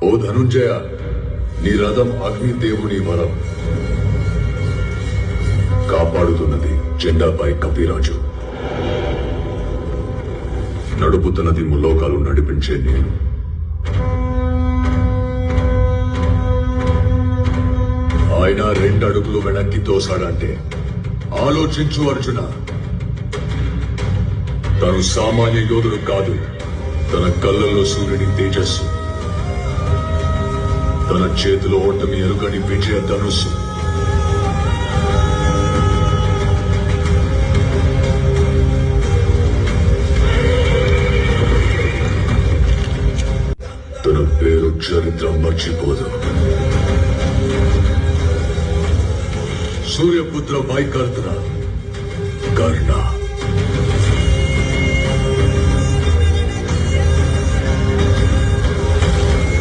ఓ ధనుంజయ, నీ రథం అగ్నిదేవుని వరం. కాపాడుతున్నది జెండాపై కపిరాజు, నడుపుతున్నది ముల్లోకాలు నడిపించే నేను. ఆయన 2 అడుగులు వెనక్కి తోసాడంటే ఆలోచించు అర్జున. తను సామాన్య యోధుడు కాదు. తన కళ్ళల్లో సూర్యుని తేజస్సు, తన చేతిలో ఓటమి ఎరుగని విజయ ధనుస్సు. తన పేరు చరిత్ర మర్చిపోదు. సూర్యపుత్ర వైకర్ణ కర్ణ.